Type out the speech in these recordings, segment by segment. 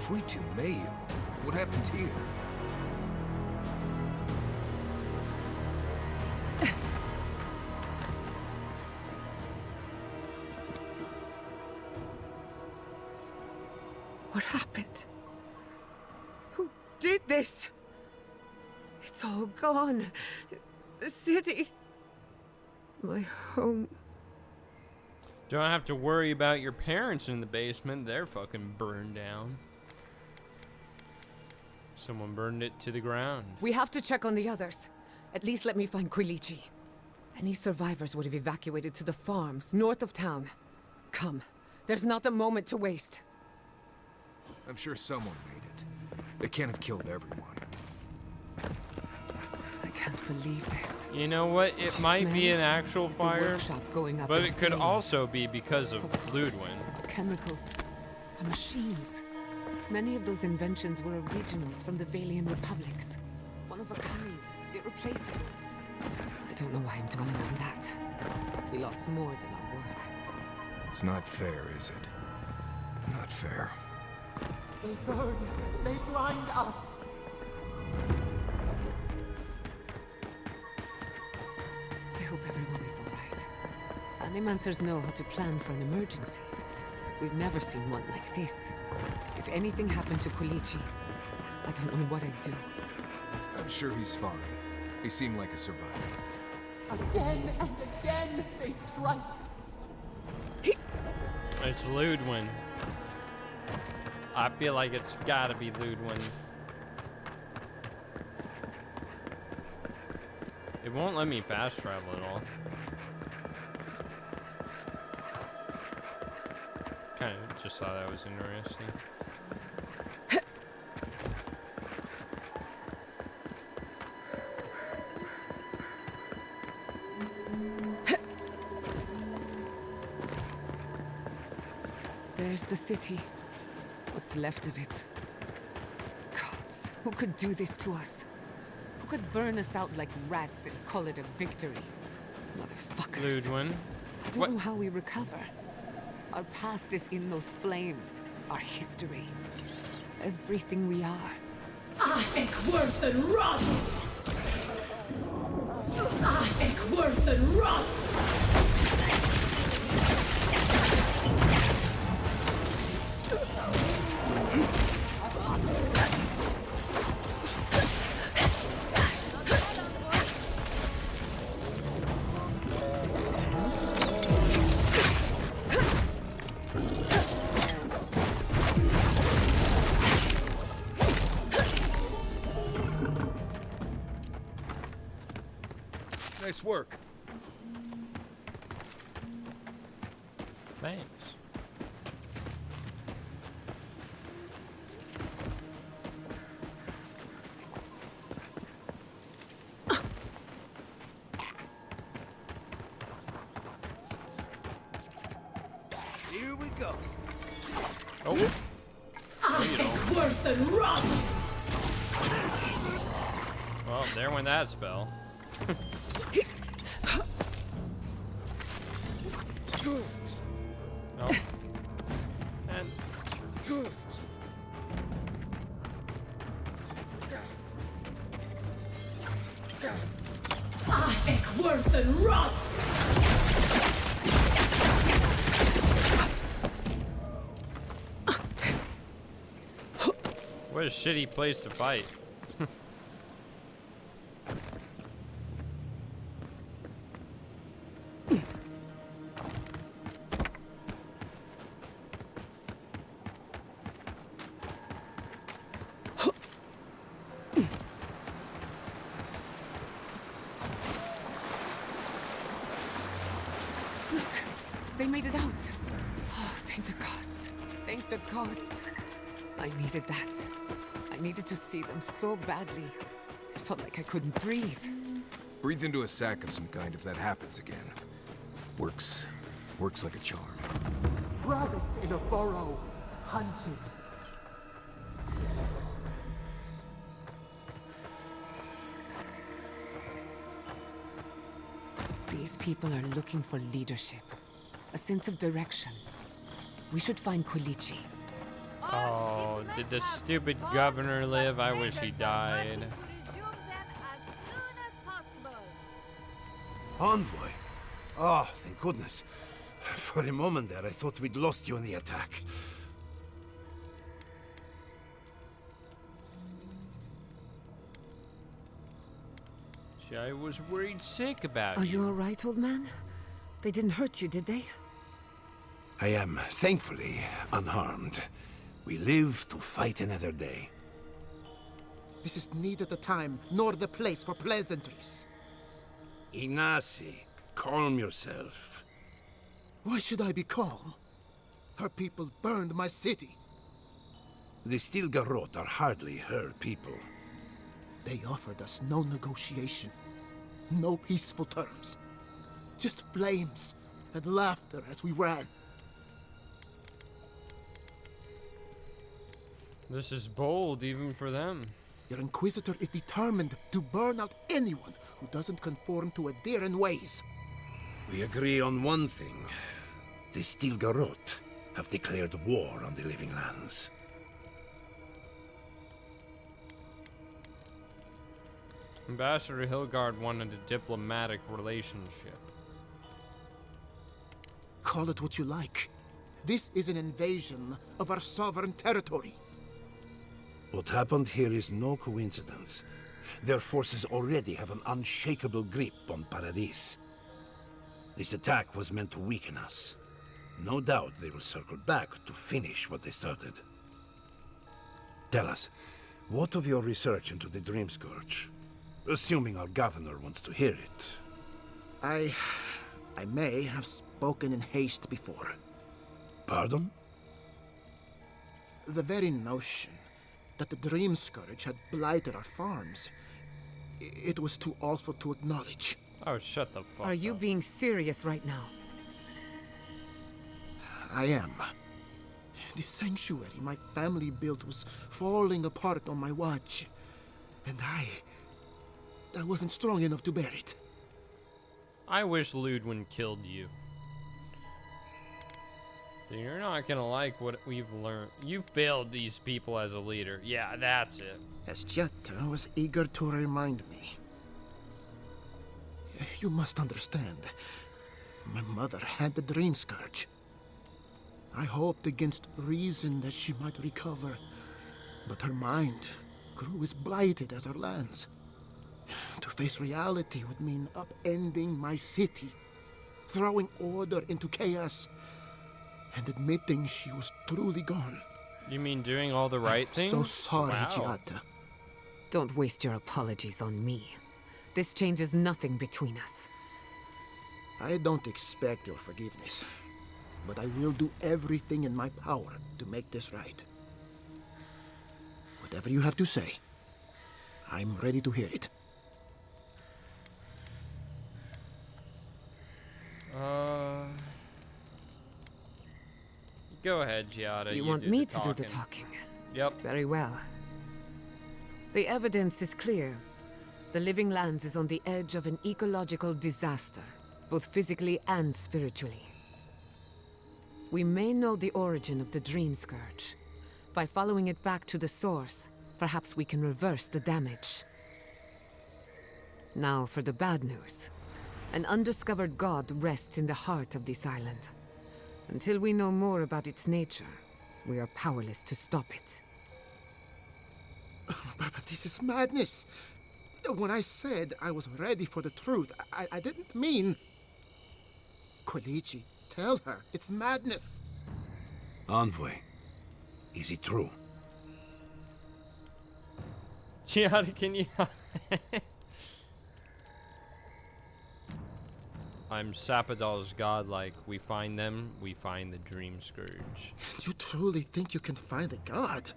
Fuitu Mayu? What happened here? What happened? Who did this? It's all gone. The city. My home. Don't have to worry about your parents in the basement. They're fucking burned down. Someone burned it to the ground. We have to check on the others. At least let me find Quilichi. Any survivors would have evacuated to the farms north of town. Come. There's not a moment to waste. I'm sure someone made it. They can't have killed everyone. I can't believe this. You know what? It might be an actual fire, but it could also be because of Ludwin. Chemicals, machines. Many of those inventions were originals from the Valian republics. One of a kind, irreplaceable. I don't know why I'm dwelling on that. We lost more than our work. It's not fair, is it? Not fair. They burn. They blind us. I hope everyone is all right. Animancers know how to plan for an emergency. We've never seen one like this. If anything happened to Quilichi, I don't know what I'd do. I'm sure he's fine. He seemed like a survivor. Again and again they strike. It's Ludwin. I feel like it's gotta be Ludwin. It won't let me fast travel at all. Kind of just thought that was interesting. There's the city. What's left of it. Gods, who could do this to us? Who could burn us out like rats and call it a victory? Motherfuckers. Ludwin. I don't know how we recover. Our past is in those flames. Our history. Everything we are. Worth and rot! Worth and rot! Nice work. Thanks. Here we go. Oh. Worth and rot! Well, there went that spell. Oh. And Worth and rot! what a shitty place to fight. They made it out. Oh, thank the gods. Thank the gods. I needed that. I needed to see them so badly. It felt like I couldn't breathe. Breathe into a sack of some kind if that happens again. Works like a charm. Rabbits in a burrow, hunted. These people are looking for leadership. A sense of direction. We should find Quilichi. Oh, did the stupid governor live? I wish he died. Envoy? Oh, thank goodness. For a moment there, I thought we'd lost you in the attack. Gee, I was worried sick about Are you. you all right, old man? They didn't hurt you, did they? I am, thankfully, unharmed. We live to fight another day. This is neither the time nor the place for pleasantries. Ignacy, calm yourself. Why should I be calm? Her people burned my city. The Stilgarrot are hardly her people. They offered us no negotiation, no peaceful terms. Just flames and laughter as we ran. This is bold, even for them. Your Inquisitor is determined to burn out anyone who doesn't conform to Aedyr ways. We agree on one thing. The Stilgarrot have declared war on the Living Lands. Ambassador Hilgard wanted a diplomatic relationship. Call it what you like. This is an invasion of our sovereign territory. What happened here is no coincidence. Their forces already have an unshakable grip on Paradis. This attack was meant to weaken us. No doubt they will circle back to finish what they started. Tell us, what of your research into the Dream Scourge? Assuming our governor wants to hear it. I may have spoken in haste before. Pardon? The very notion that the Dream Scourge had blighted our farms, it was too awful to acknowledge. Oh, shut the fuck Are you up. being serious right now? I am. The sanctuary my family built was falling apart on my watch. And I wasn't strong enough to bear it. I wish Ludwin killed you. You're not gonna like what we've learned. You failed these people as a leader. Yeah, that's it. As Jetta was eager to remind me. You must understand. My mother had the Dream Scourge. I hoped against reason that she might recover. But her mind grew as blighted as her lands. To face reality would mean upending my city, throwing order into chaos, and admitting she was truly gone. You mean doing all the right things? So sorry, Wow. Jetta. Don't waste your apologies on me. This changes nothing between us. I don't expect your forgiveness, but I will do everything in my power to make this right. Whatever you have to say, I'm ready to hear it. Go ahead, Giada. You want me to do the talking? Yep. Very well. The evidence is clear. The Living Lands is on the edge of an ecological disaster, both physically and spiritually. We may know the origin of the Dream Scourge. By following it back to the source, perhaps we can reverse the damage. Now for the bad news. An undiscovered god rests in the heart of this island. Until we know more about its nature, we are powerless to stop it. But this is madness. When I said I was ready for the truth, I didn't mean... Koichi, tell her, it's madness. Envoy, is it true? Giada, can you... I'm Sapadal's godlike. We find them, we find the Dream Scourge. You truly think you can find a god?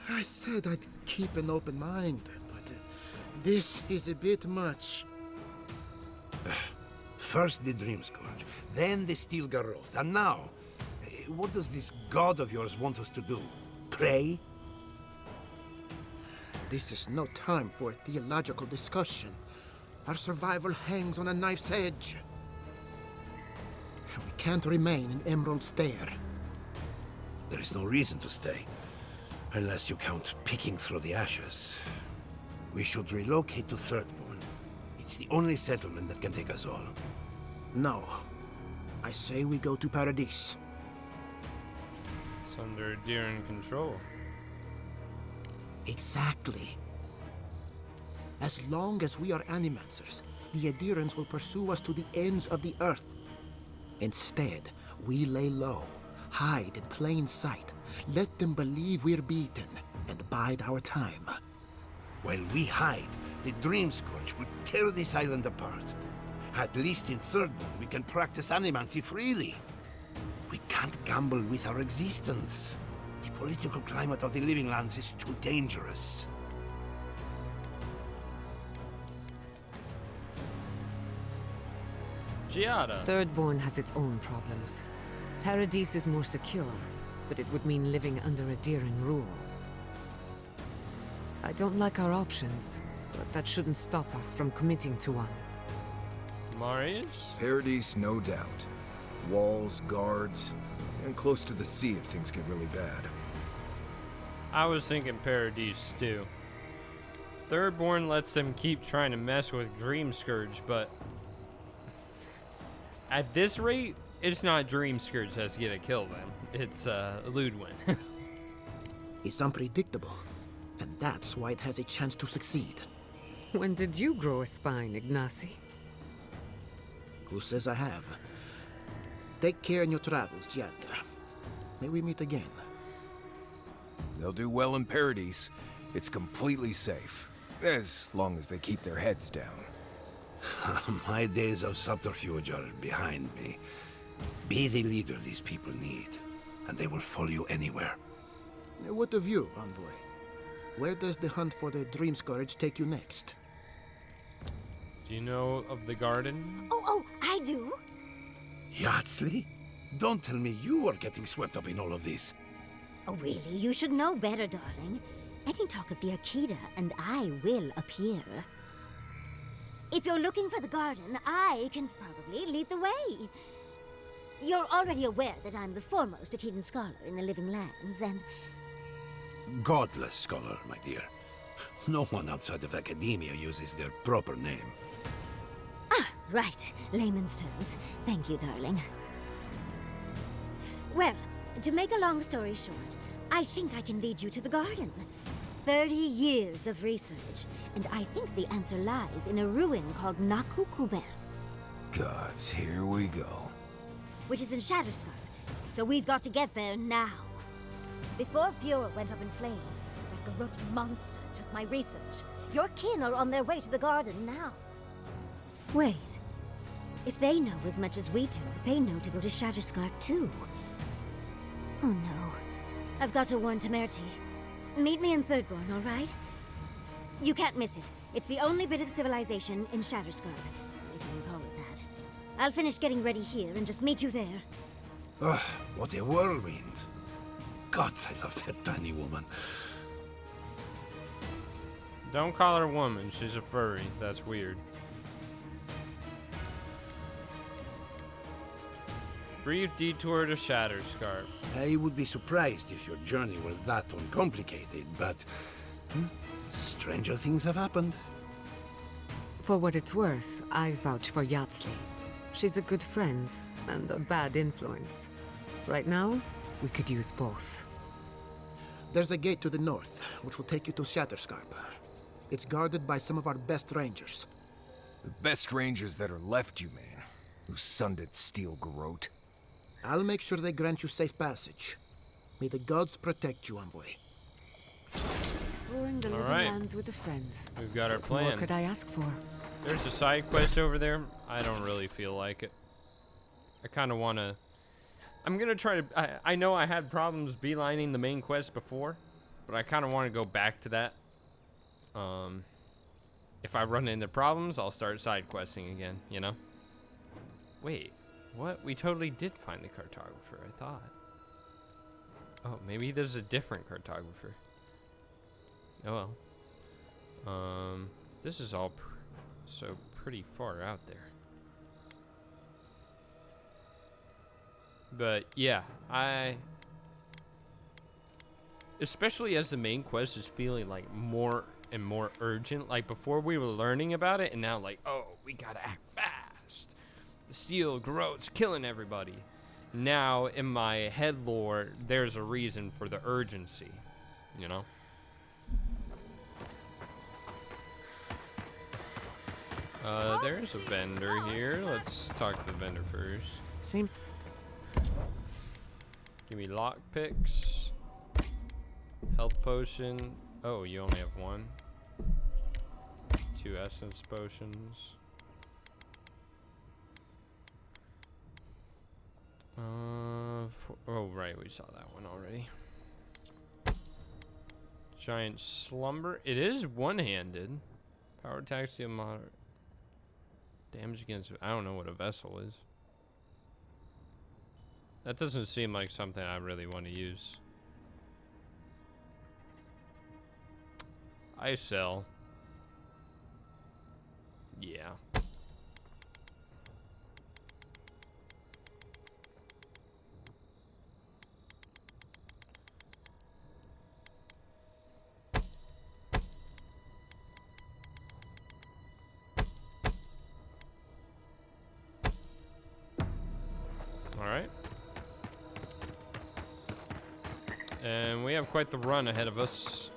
I said I'd keep an open mind, but this is a bit much. First the Dream Scourge, then the Stilgarrot, and now, what does this god of yours want us to do? Pray? This is no time for a theological discussion. Our survival hangs on a knife's edge. We can't remain in Emerald Stair. There is no reason to stay, unless you count picking through the ashes. We should relocate to Thirdborn. It's the only settlement that can take us all. No. I say we go to Paradise. It's under Aedyr control. Exactly. As long as we are animancers, the Aedyrans will pursue us to the ends of the earth. Instead, we lay low, hide in plain sight, let them believe we're beaten, and bide our time. While we hide, the Dreamscourge will tear this island apart. At least in Thirdborn, we can practice animancy freely. We can't gamble with our existence. The political climate of the Living Lands is too dangerous. Giada. Thirdborn has its own problems. Paradise is more secure, but it would mean living under Aedyran rule. I don't like our options, but that shouldn't stop us from committing to one. Marius? Paradise, no doubt. Walls, guards, and close to the sea if things get really bad. I was thinking Paradise too. Thirdborn lets them keep trying to mess with Dreamscourge, but at this rate, it's not Dreamscourge that's gonna kill them. It's Ludwin. It's unpredictable, and that's why it has a chance to succeed. When did you grow a spine, Ignacy? Who says I have? Take care in your travels, Giada. May we meet again. They'll do well in Paradise. It's completely safe. As long as they keep their heads down. My days of subterfuge are behind me. Be the leader these people need, and they will follow you anywhere. What of you, envoy? Where does the hunt for the Dreamscourge take you next? Do you know of the garden? Oh, I do. Yardsley? Don't tell me you are getting swept up in all of this. Oh, really? You should know better, darling. Any talk of the Aedyr, and I will appear. If you're looking for the garden, I can probably lead the way. You're already aware that I'm the foremost Aedyran scholar in the Living Lands, and... Godless scholar, my dear. No one outside of academia uses their proper name. Ah, right. Layman's terms. Thank you, darling. Well, to make a long story short, I think I can lead you to the garden. 30 years of research, and I think the answer lies in a ruin called Nakukubel, Gods, here we go. which is in Shatterscarp. So we've got to get there now. Before Eora went up in flames, that corrupt monster took my research. Your kin are on their way to the garden now. Wait. If they know as much as we do, they know to go to Shatterscarp too. Oh no. I've got to warn Temerity. Meet me in Thirdborn, all right? You can't miss it. It's the only bit of civilization in Shatterscarp, if you can call it that. I'll finish getting ready here and just meet you there. Ugh, what a whirlwind. God, I love that tiny woman. Don't call her a woman. She's a furry. That's weird. Brief detour to Shatterscarp. I would be surprised if your journey were that uncomplicated, but... stranger things have happened. For what it's worth, I vouch for Yardsley. She's a good friend and a bad influence. Right now, we could use both. There's a gate to the north, which will take you to Shatterscarp. It's guarded by some of our best rangers. The best rangers that are left, you mean? Who Sunded steel garrote. I'll make sure they grant you safe passage. May the gods protect you, envoy. Exploring the All Living right. Lands with a friend. We've got our What more plan. could I ask for? There's a side quest over there. I don't really feel like it. I kind of want to... I'm going to try to... I know I had problems beelining the main quest before, but I kind of want to go back to that. If I run into problems, I'll start side questing again, you know? Wait, what? We totally did find the cartographer, I thought. Oh, maybe there's a different cartographer. Oh well. This is all so pretty far out there. But yeah, especially as the main quest is feeling like more and more urgent. Like before we were learning about it, and now like, oh, we gotta act fast. The steel grows, killing everybody. Now in my head lore, there's a reason for the urgency, you know? There's a vendor here. Let's talk to the vendor first. Same. Give me lockpicks. Health potion. Oh, you only have one. 2 essence potions. Oh, right, we saw that one already. Giant slumber. It is one-handed. Power attacks deal moderate damage against. I don't know what a vessel is. That doesn't seem like something I really want to use. I sell. Yeah. All right. And we have quite the run ahead of us.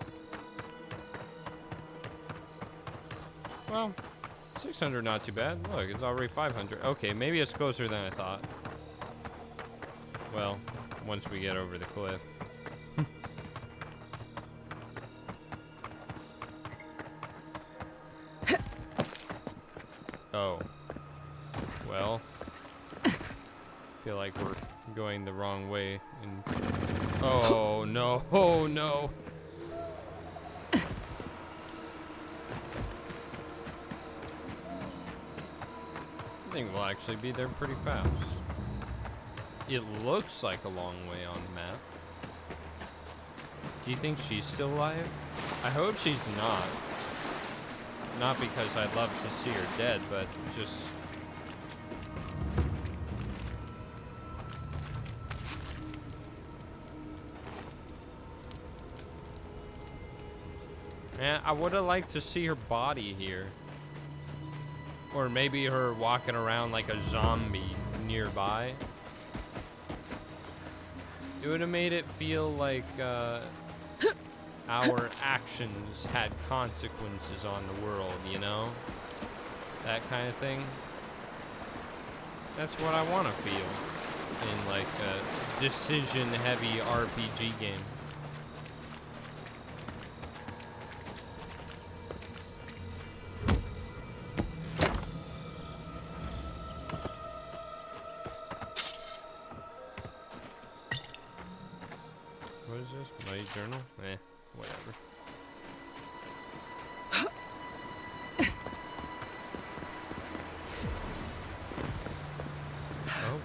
Well, 600 not too bad. Look, it's already 500. Okay, maybe it's closer than I thought. Well, once we get over the cliff. Oh. Well. Feel like we're going the wrong way. Oh, no. Oh, no. I think we'll actually be there pretty fast. It looks like a long way on the map. Do you think she's still alive? I hope she's not. Not because I'd love to see her dead, but just... Man, I would have liked to see her body here. Or maybe her walking around like a zombie nearby. It would have made it feel like our actions had consequences on the world, you know? That kind of thing. That's what I want to feel in like a decision-heavy RPG game. Journal? Eh, whatever. Oh.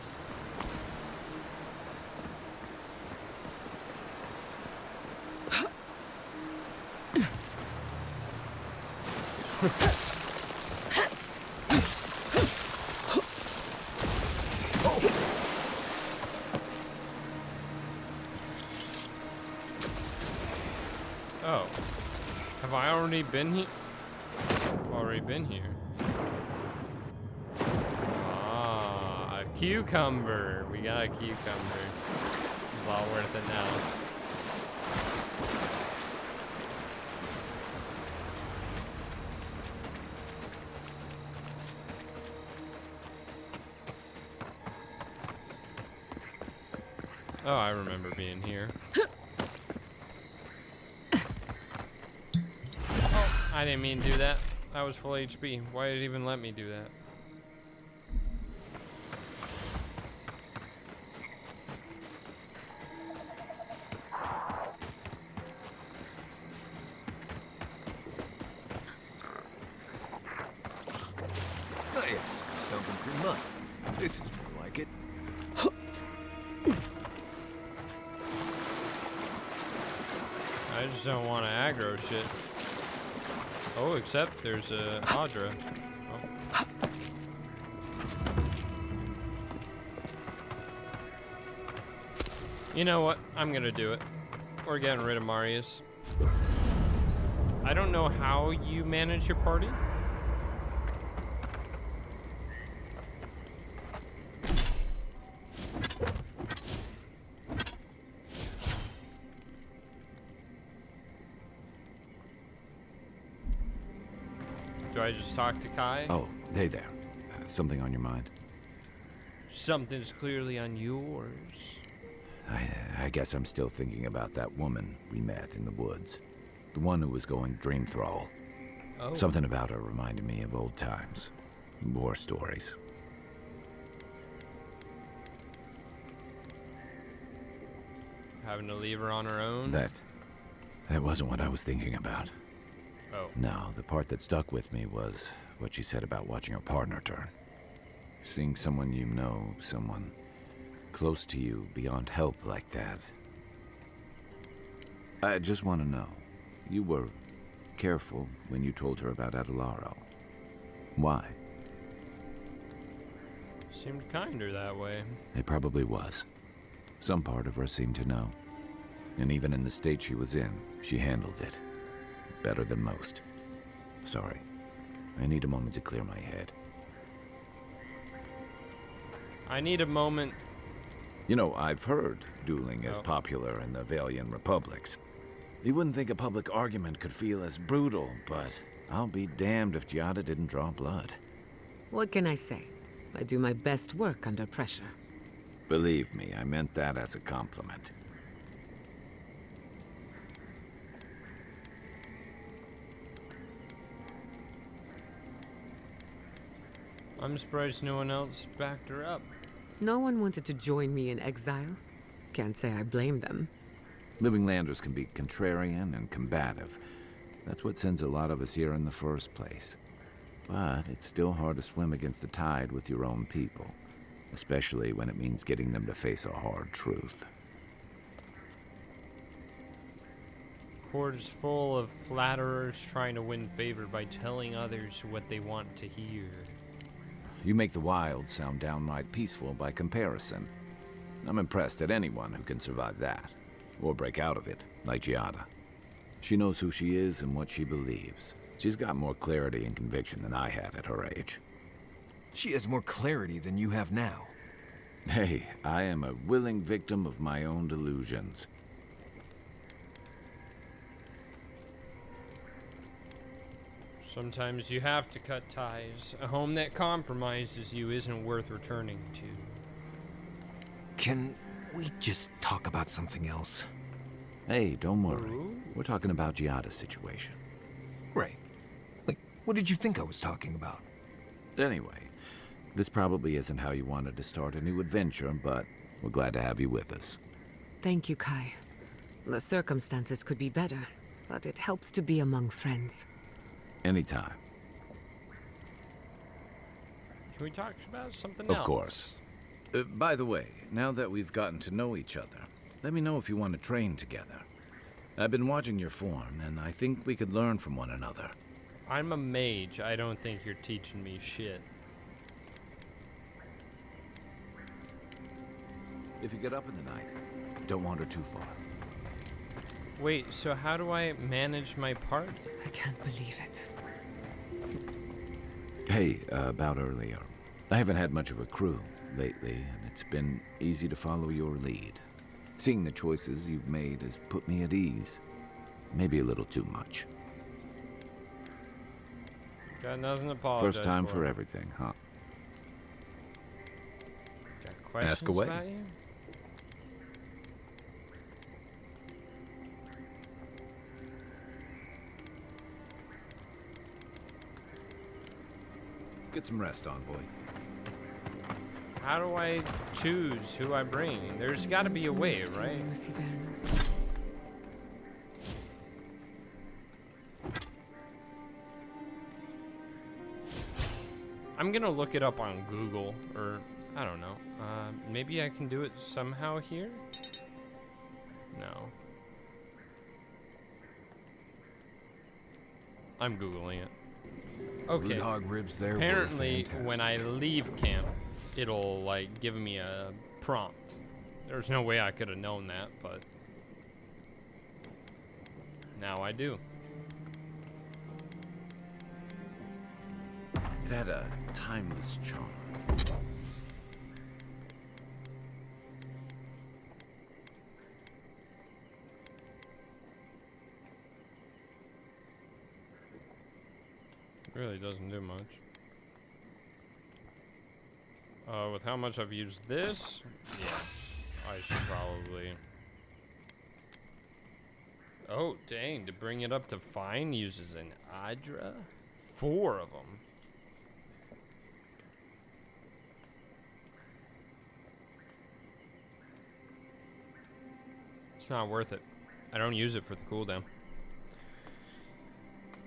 Oh, have I already been here? Already been here. Ah, a cucumber. We got a cucumber. It's all worth it now. Oh, I remember being here. I didn't mean to do that. I was full HP. Why did it even let me do that? Oh, yes, stomping through mud. This is more like it. I just don't want to aggro shit. Oh, except there's a Aedyr. Oh. You know what? I'm gonna do it. we're getting rid of Marius. I don't know how you manage your party. Do I just talk to Kai? Oh, hey there. Something on your mind? Something's clearly on yours. I guess I'm still thinking about that woman we met in the woods. The one who was going dream thrall. Oh. Something about her reminded me of old times. War stories. Having to leave her on her own? That wasn't what I was thinking about. Oh. No, the part that stuck with me was what she said about watching her partner turn. Seeing someone you know, someone close to you, beyond help like that. I just want to know, you were careful when you told her about Aedyr. Why? Seemed kinder that way. It probably was. Some part of her seemed to know. And even in the state she was in, she handled it. Better than most. Sorry. I need a moment to clear my head. I need a moment. You know, I've heard dueling is popular in the Valian republics. You wouldn't think a public argument could feel as brutal, but I'll be damned if Giada didn't draw blood. What can I say? I do my best work under pressure. Believe me, I meant that as a compliment. I'm surprised no one else backed her up. No one wanted to join me in exile. Can't say I blame them. Living landers can be contrarian and combative. That's what sends a lot of us here in the first place. But it's still hard to swim against the tide with your own people, especially when it means getting them to face a hard truth. Court is full of flatterers trying to win favor by telling others what they want to hear. You make the wild sound downright peaceful by comparison. I'm impressed at anyone who can survive that, or break out of it, like Giada. She knows who she is and what she believes. She's got more clarity and conviction than I had at her age. She has more clarity than you have now. Hey, I am a willing victim of my own delusions. Sometimes you have to cut ties. A home that compromises you isn't worth returning to. Can we just talk about something else? Hey, don't worry. Ooh. We're talking about Giada's situation. Right. Like, what did you think I was talking about? Anyway, this probably isn't how you wanted to start a new adventure, but we're glad to have you with us. Thank you, Kai. The circumstances could be better, but it helps to be among friends. Anytime. Can we talk about something else? Of course. By the way, now that we've gotten to know each other, let me know if you want to train together. I've been watching your form, and I think we could learn from one another. I'm a mage. I don't think you're teaching me shit. If you get up in the night, don't wander too far. Wait, so how do I manage my party? I can't believe it. Hey, about earlier. I haven't had much of a crew lately, and it's been easy to follow your lead. Seeing the choices you've made has put me at ease. Maybe a little too much. Got nothing to apologize First time for everything, huh? Got questions Ask away. about you? Get some rest, envoy. How do I choose who I bring? There's got to be a way, right? I'm gonna look it up on Google, or I don't know. Maybe I can do it somehow here? No. I'm Googling it. Okay. Root hog ribs there were Apparently, fantastic. when I leave camp, it'll like give me a prompt. There's no way I could have known that, but Now I do. It had a timeless charm. Really doesn't do much. With how much I've used this, yeah, I should probably. Oh, dang, to bring it up to fine uses an Aedyr? 4 of them. It's not worth it. I don't use it for the cooldown.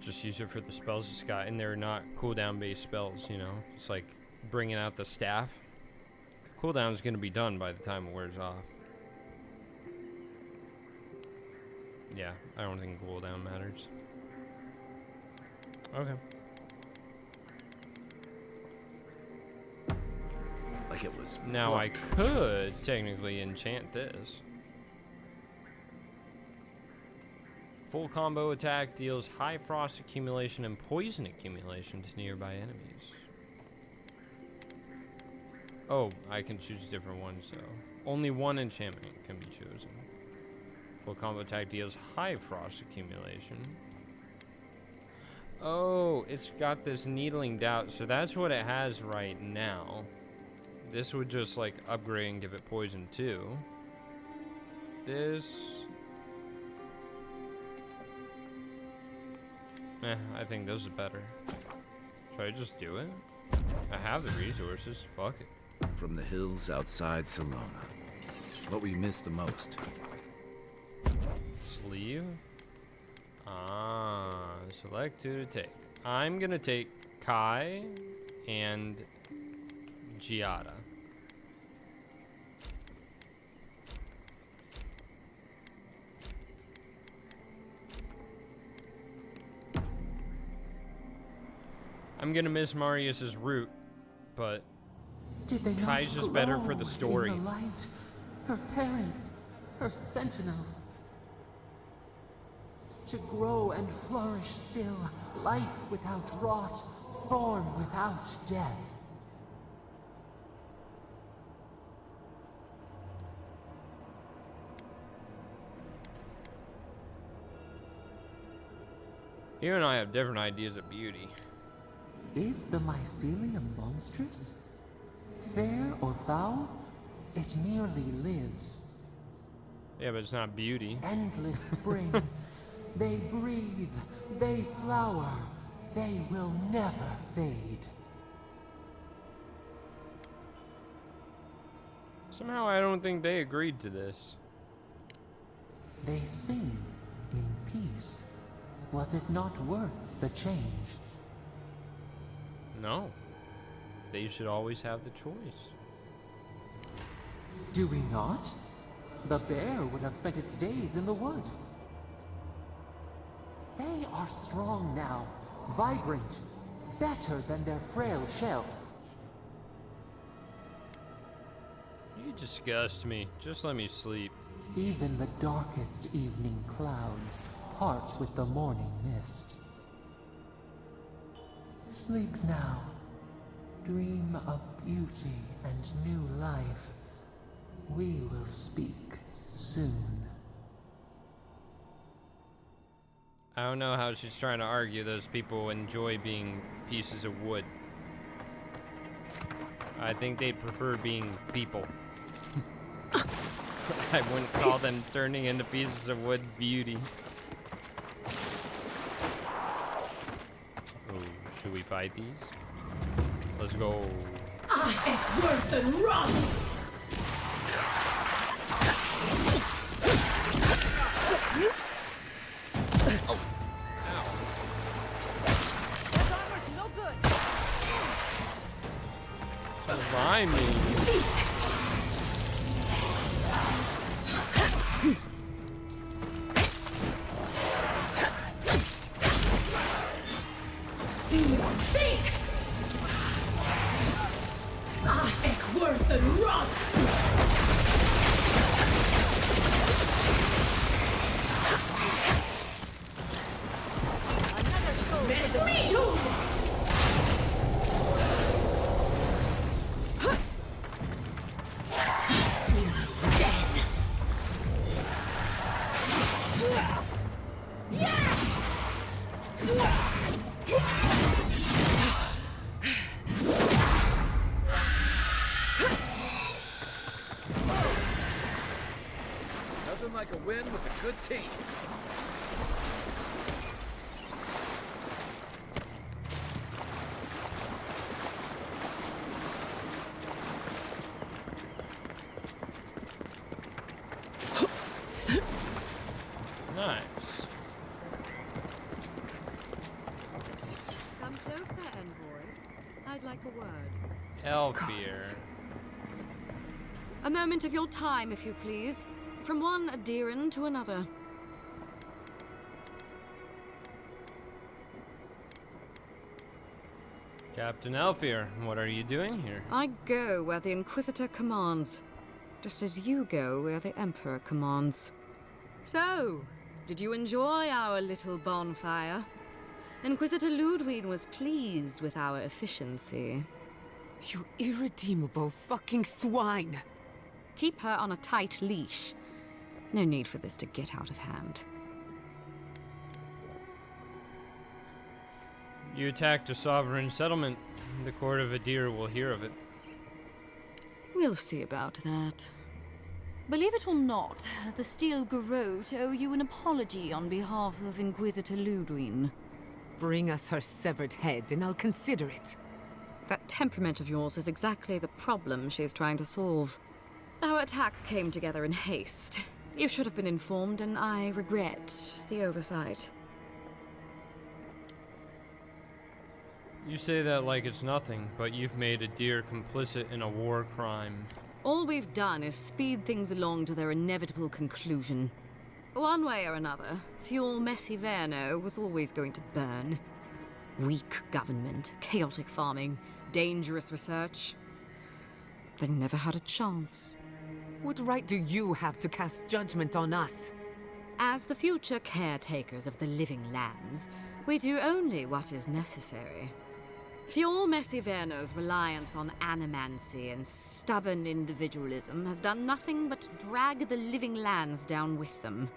Just use it for the spells it's got, and they're not cooldown based spells, you know? It's like bringing out the staff. The cooldown is going to be done by the time it wears off. Yeah, I don't think cooldown matters. Okay. Like it was Now I plucked. could technically enchant this. Full combo attack deals high frost accumulation and poison accumulation to nearby enemies. Oh, I can choose different ones though. Only one enchantment can be chosen. Full combo attack deals high frost accumulation. Oh, it's got this needling doubt, so that's what it has right now. This would just like upgrade and give it poison too. This. I think this is better. Should I just do it? I have the resources. Fuck it. From the hills outside Salona. What we miss the most. Sleeve? Ah, select 2 to take. I'm gonna take Kai and Giada. I'm gonna miss Marius's route, but Did they Kai's not just better for glow the story. in the light? Her parents, her sentinels. To grow and flourish still, life without rot, form without death. You and I have different ideas of beauty. Is the mycelium monstrous? Fair or foul? It merely lives. Yeah, but it's not beauty. Endless spring. They breathe, they flower, they will never fade. Somehow I don't think they agreed to this. They sing in peace. Was it not worth the change? No. They should always have the choice. Do we not? The bear would have spent its days in the wood. They are strong now, vibrant, better than their frail shells. You disgust me. Just let me sleep. Even the darkest evening clouds part with the morning mist. Sleep now. Dream of beauty and new life. We will speak soon. I don't know how she's trying to argue those people enjoy being pieces of wood. I think they'd prefer being people. I wouldn't call them turning into pieces of wood beauty. Oh, should we fight these? Let's go. Worth and rust! Oh. Ow. That armor's no good! Rhyme me. Seek! Worth and rust! Nothing like a win with a good team. Nice. Come closer, envoy. I'd like a word. Aedyr. A moment of your time, if you please. From one Aedyran to another. Captain Aedyr, what are you doing here? I go where the Inquisitor commands, just as you go where the Emperor commands. So, did you enjoy our little bonfire? Inquisitor Ludwig was pleased with our efficiency. You irredeemable fucking swine! Keep her on a tight leash. No need for this to get out of hand. You attacked a sovereign settlement. The court of Aedyr will hear of it. We'll see about that. Believe it or not, the Steel Garrote owe you an apology on behalf of Inquisitor Ludwig. Bring us her severed head and I'll consider it. That temperament of yours is exactly the problem she's trying to solve. Our attack came together in haste. You should have been informed, and I regret the oversight. You say that like it's nothing, but you've made Aedyr complicit in a war crime. All we've done is speed things along to their inevitable conclusion. One way or another, Fuel Messiverno was always going to burn. Weak government, chaotic farming, dangerous research. They never had a chance. What right do you have to cast judgment on us? As the future caretakers of the living lands, we do only what is necessary. Fuel Messiverno's reliance on animancy and stubborn individualism has done nothing but drag the living lands down with them.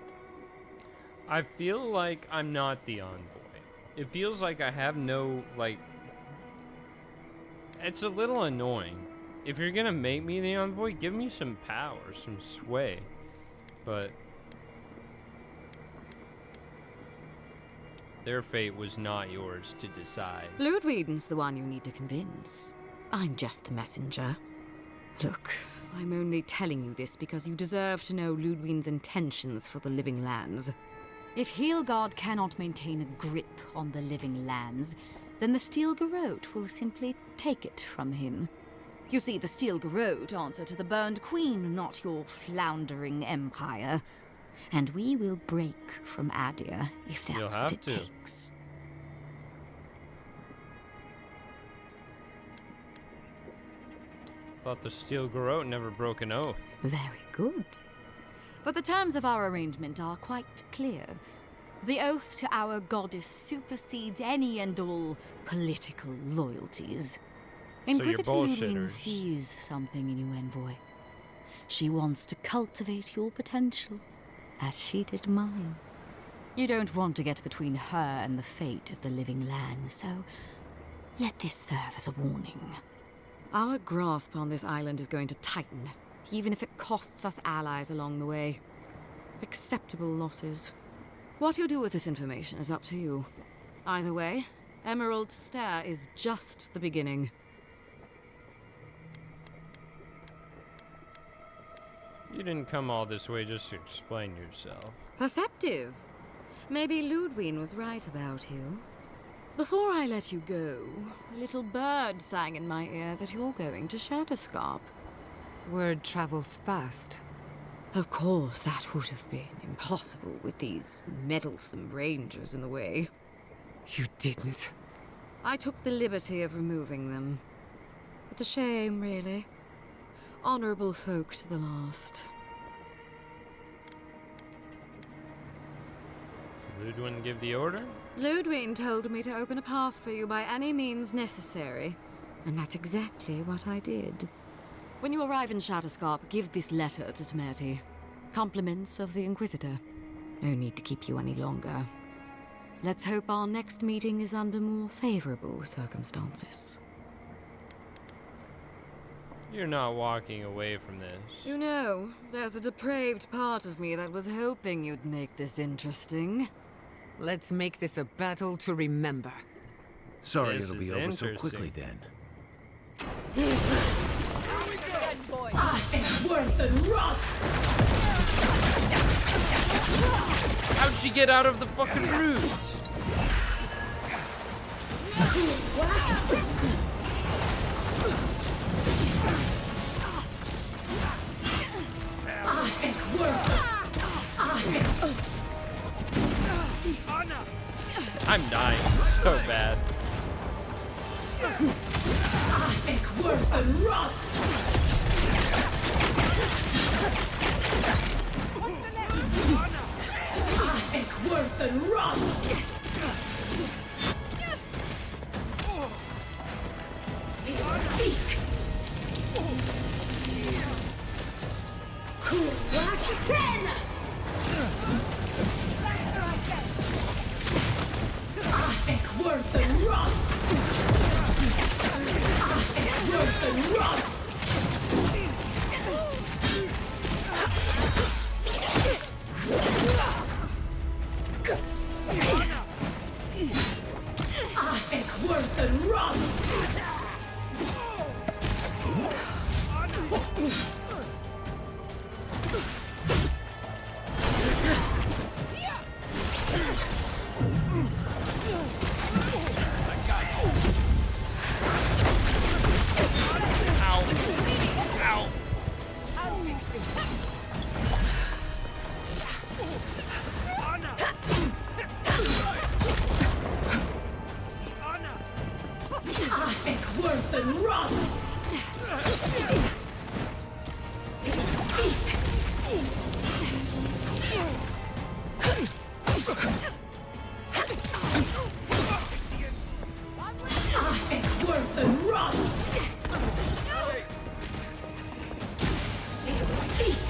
I feel like I'm not the envoy. It feels like I have no, it's a little annoying. If you're gonna make me the envoy, give me some power, some sway. But their fate was not yours to decide. Ludwig's the one you need to convince. I'm just the messenger. Look, I'm only telling you this because you deserve to know Ludwig's intentions for the living lands. If Heelgard cannot maintain a grip on the living lands, then the Steel Garrote will simply take it from him. You see, the Steel Garrote answer to the Burned Queen, not your floundering empire. And we will break from Aedyr if that's what it takes. Thought the Steel Garrote never broke an oath. Very good. But the terms of our arrangement are quite clear. The oath to our goddess supersedes any and all political loyalties. Inquisitor Ludwig sees something in you, envoy. She wants to cultivate your potential, as she did mine. You don't want to get between her and the fate of the living land, so let this serve as a warning. Our grasp on this island is going to tighten, even if it costs us allies along the way. Acceptable losses. What you do with this information is up to you. Either way, Emerald Stair is just the beginning. You didn't come all this way just to explain yourself. Perceptive. Maybe Ludwig was right about you. Before I let you go, a little bird sang in my ear that you're going to Shatterscarp. Word travels fast. Of course, that would have been impossible with these meddlesome rangers in the way. You didn't. I took the liberty of removing them. It's a shame, really. Honorable folk to the last. Did Ludwig give the order? Ludwig told me to open a path for you by any means necessary, and that's exactly what I did. When you arrive in Shatterscarp, give this letter to Temerity. Compliments of the Inquisitor. No need to keep you any longer. Let's hope our next meeting is under more favorable circumstances. You're not walking away from this. You know, there's a depraved part of me that was hoping you'd make this interesting. Let's make this a battle to remember. Sorry This it'll be is over so interesting. quickly then. I am worth and rot. How'd she get out of the fucking roots? I'm dying so bad. Worth and rot. Worth and rot. Seek. Cool. Whack 10. Worth and rot. Worth and rot. Worth and rot. Worth and rot. Worth and rot. Seek.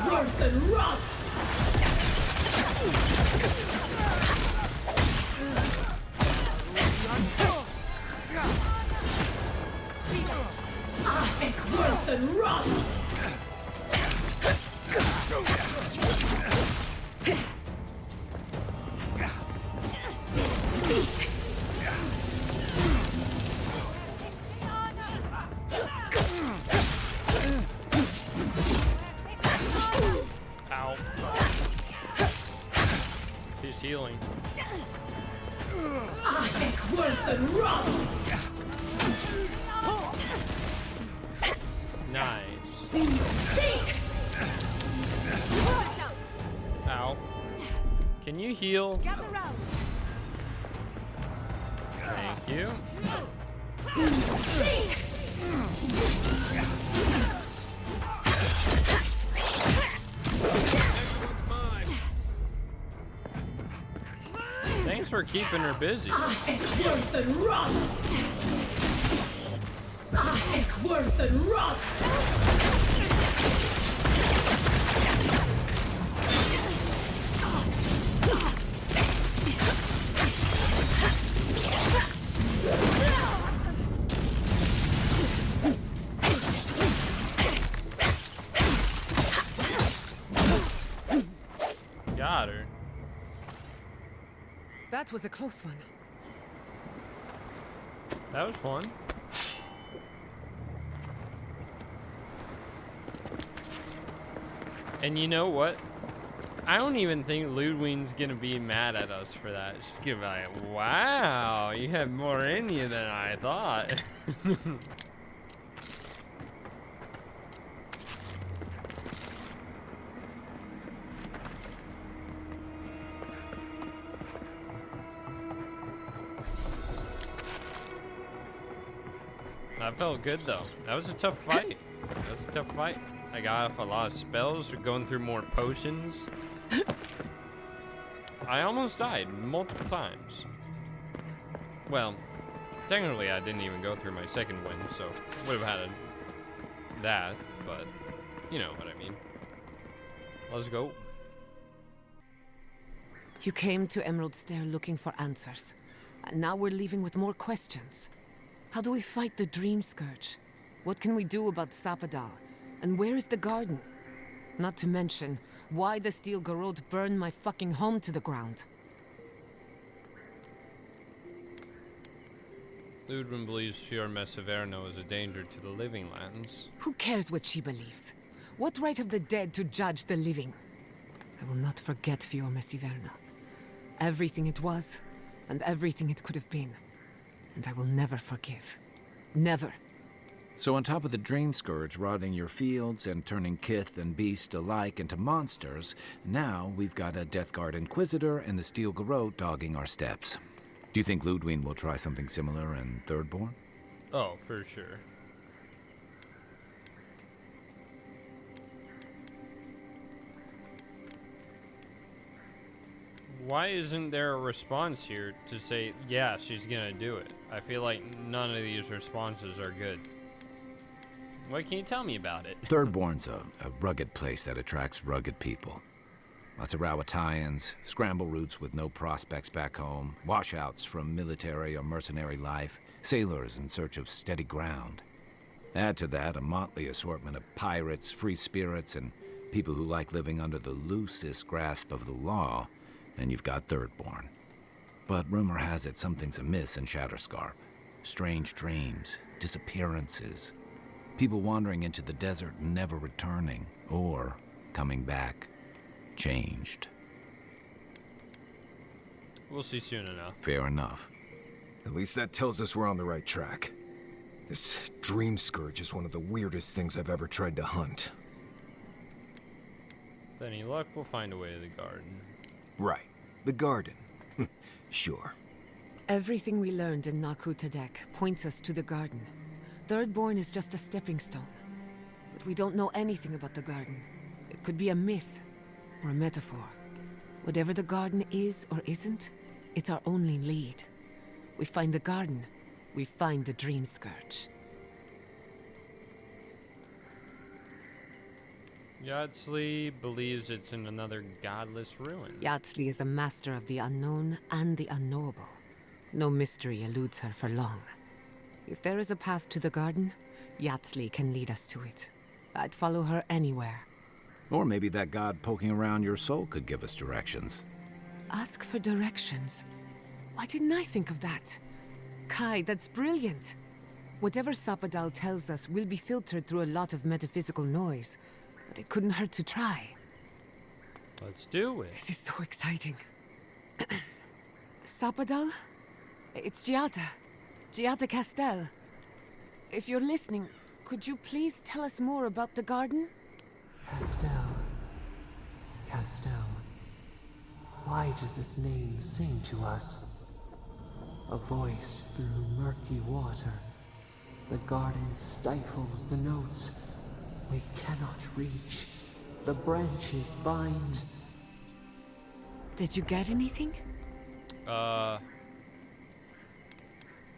Worth and rot. Worth and rot. Seek. Ow. He's healing. Worth and rot. Nice. Seek. Ow. Can you heal? Thank you. Seek. Thanks for keeping her busy. Worth and rot. Worth and rot. Got her. That was a close one. That was fun. And you know what? I don't even think Ludwig's gonna be mad at us for that. She's gonna be like, wow, you have more in you than I thought. That felt good though. That was a tough fight. That was a tough fight. I got off a lot of spells, going through more potions. I almost died multiple times. Well, technically I didn't even go through my second win, so would have had that, but you know what I mean. Let's go. You came to Emerald Stair looking for answers. And now we're leaving with more questions. How do we fight the Dream Scourge? What can we do about Sapadal? And where is the garden? Not to mention, why the Steel Garrote burned my fucking home to the ground. Ludwin believes Fior Messiverno is a danger to the living lands. Who cares what she believes? What right have the dead to judge the living? I will not forget Fior Messiverno. Everything it was, and everything it could have been. And I will never forgive. Never. So on top of the Dream Scourge rotting your fields and turning kith and beast alike into monsters, now we've got a Death Guard Inquisitor and the Steel Garrote dogging our steps. Do you think Ludwin will try something similar in Thirdborn? Oh, for sure. Why isn't there a response here to say, yeah, she's gonna do it? I feel like none of these responses are good. What can you tell me about it? Thirdborn's a rugged place that attracts rugged people. Lots of Rawatayans, scramble routes with no prospects back home, washouts from military or mercenary life, sailors in search of steady ground. Add to that a motley assortment of pirates, free spirits, and people who like living under the loosest grasp of the law, and you've got Thirdborn. But rumor has it something's amiss in Shatterscarp. Strange dreams, disappearances, people wandering into the desert and never returning, or coming back. Changed. We'll see soon enough. Fair enough. At least that tells us we're on the right track. This Dream Scourge is one of the weirdest things I've ever tried to hunt. With any luck, we'll find a way to the garden. Right. The garden. Sure. Everything we learned in Naku Tadek points us to the garden. Thirdborn is just a stepping stone. But we don't know anything about the garden. It could be a myth. Or a metaphor. Whatever the garden is or isn't, it's our only lead. We find the garden, we find the Dream Scourge. Yardsley believes it's in another godless ruin. Yardsley is a master of the unknown and the unknowable. No mystery eludes her for long. If there is a path to the garden, Yardsley can lead us to it. I'd follow her anywhere. Or maybe that god poking around your soul could give us directions. Ask for directions. Why didn't I think of that? Kai, that's brilliant. Whatever Sapadal tells us will be filtered through a lot of metaphysical noise, but it couldn't hurt to try. Let's do it. This is so exciting. Sapadal? It's Giada. Giada Castel. If you're listening, could you please tell us more about the garden? Castel. Why does this name sing to us? A voice through murky water. The garden stifles the notes. We cannot reach. The branches bind. Did you get anything?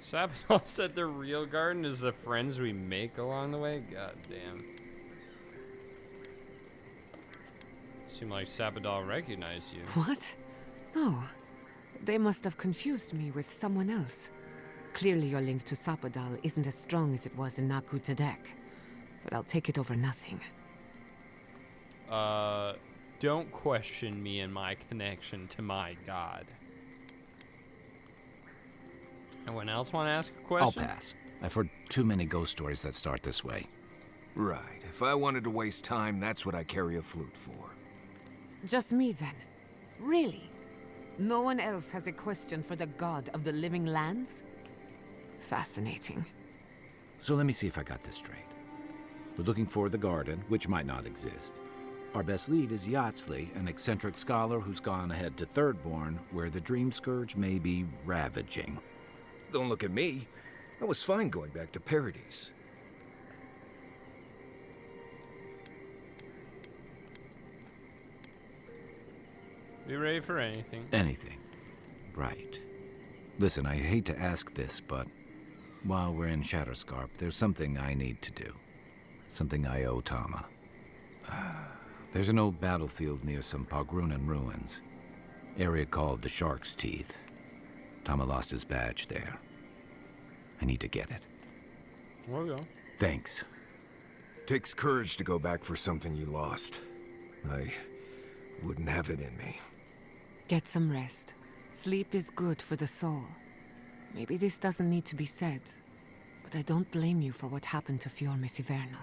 Sapadal said the real garden is the friends we make along the way? God damn. Seemed like Sapadal recognized you. What? No. They must have confused me with someone else. Clearly your link to Sapadal isn't as strong as it was in Naku Tadek. But I'll take it over nothing. Don't question me and my connection to my god. Anyone else want to ask a question? I'll pass. I've heard too many ghost stories that start this way. Right. If I wanted to waste time, that's what I carry a flute for. Just me then. Really? No one else has a question for the god of the living lands? Fascinating. So let me see if I got this straight. We're looking for the garden, which might not exist. Our best lead is Yardsley, an eccentric scholar who's gone ahead to Thirdborn, where the Dream Scourge may be ravaging. Don't look at me. I was fine going back to Paradise. Be ready for anything. Anything. Right. Listen, I hate to ask this, but while we're in Shatterscarp, there's something I need to do. Something I owe Tama. There's an old battlefield near some Pogrunan ruins. Area called the Shark's Teeth. Tama lost his badge there. I need to get it. We'll go. Thanks. Takes courage to go back for something you lost. I wouldn't have it in me. Get some rest. Sleep is good for the soul. Maybe this doesn't need to be said, but I don't blame you for what happened to Fior Mesiverno.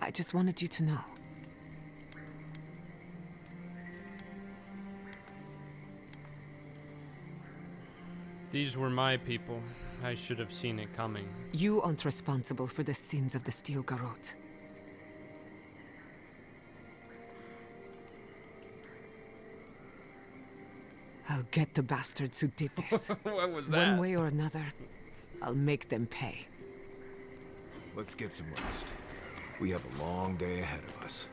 I just wanted you to know. These were my people. I should have seen it coming. You aren't responsible for the sins of the Steel Garrote. I'll get the bastards who did this. What was that? One way or another, I'll make them pay. Let's get some rest. We have a long day ahead of us.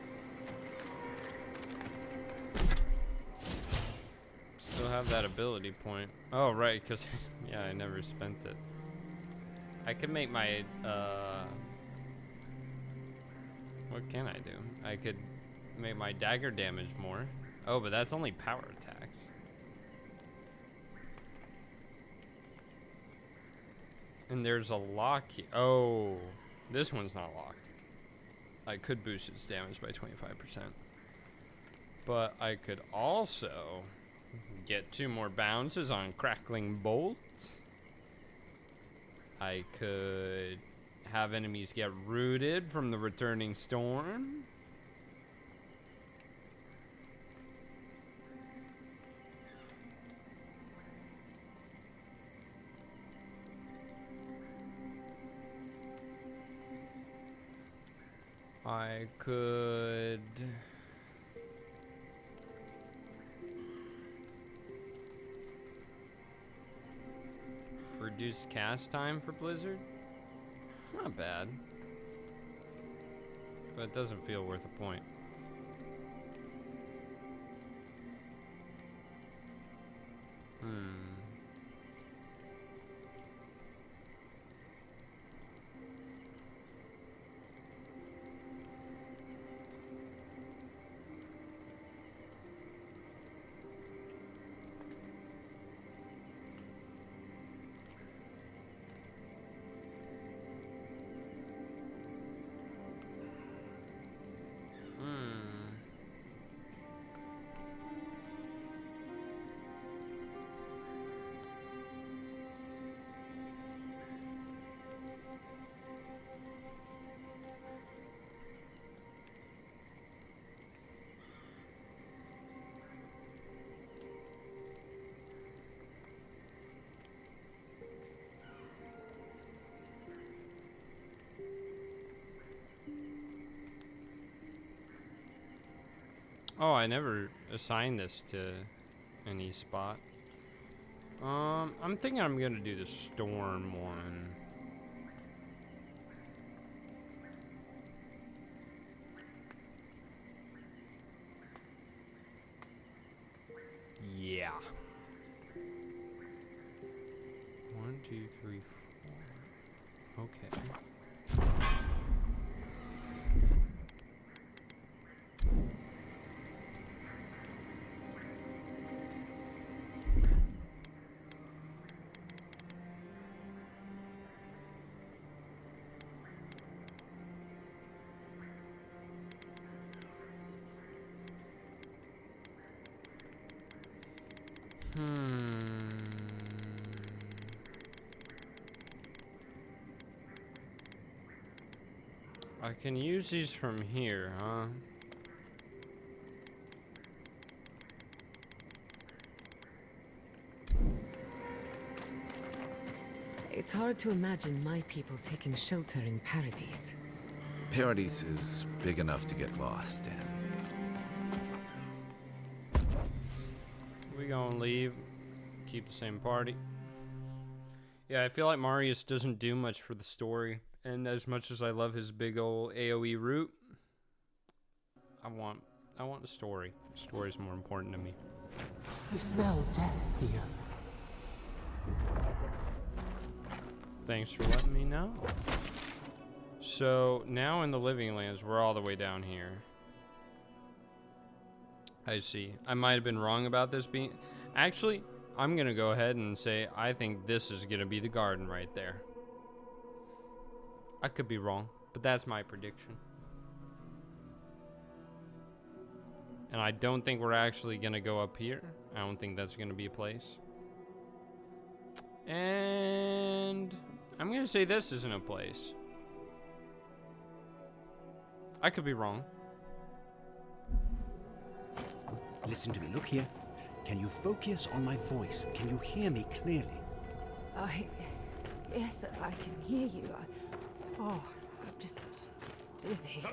Still have that ability point. Oh, right, because, yeah, I never spent it. I could make my, what can I do? I could make my dagger damage more. Oh, but that's only power attacks. And there's a lock here. Oh, this one's not locked. I could boost its damage by 25%. But I could also get 2 more bounces on Crackling Bolts. I could have enemies get rooted from the returning storm. I could reduce cast time for Blizzard. It's not bad, but it doesn't feel worth a point. Oh, I never assigned this to any spot. I'm thinking I'm gonna do the storm one. Yeah. 1, 2, 3, 4. Okay. I can use these from here, huh? It's hard to imagine my people taking shelter in Paradise. Paradise is big enough to get lost in. We gonna leave, keep the same party. Yeah, I feel like Marius doesn't do much for the story, and as much as I love his big old AoE route, I want the story. The story's more important to me. I smell death here. Thanks for letting me know. So now in the Living Lands, we're all the way down here. I see. I might have been wrong about this being... Actually, I'm gonna go ahead and say I think this is gonna be the garden right there. I could be wrong, but that's my prediction. And I don't think we're actually gonna go up here. I don't think that's gonna be a place. And I'm gonna say this isn't a place. I could be wrong. Listen to me. Look here. Can you focus on my voice? Can you hear me clearly? Yes, I can hear you. I'm just dizzy.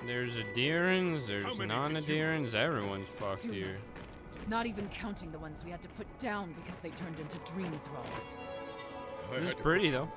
There's Aedyrans, there's non-Aedyrans, everyone's fucked here. Not even counting the ones we had to put down because they turned into dream thralls. This is pretty though.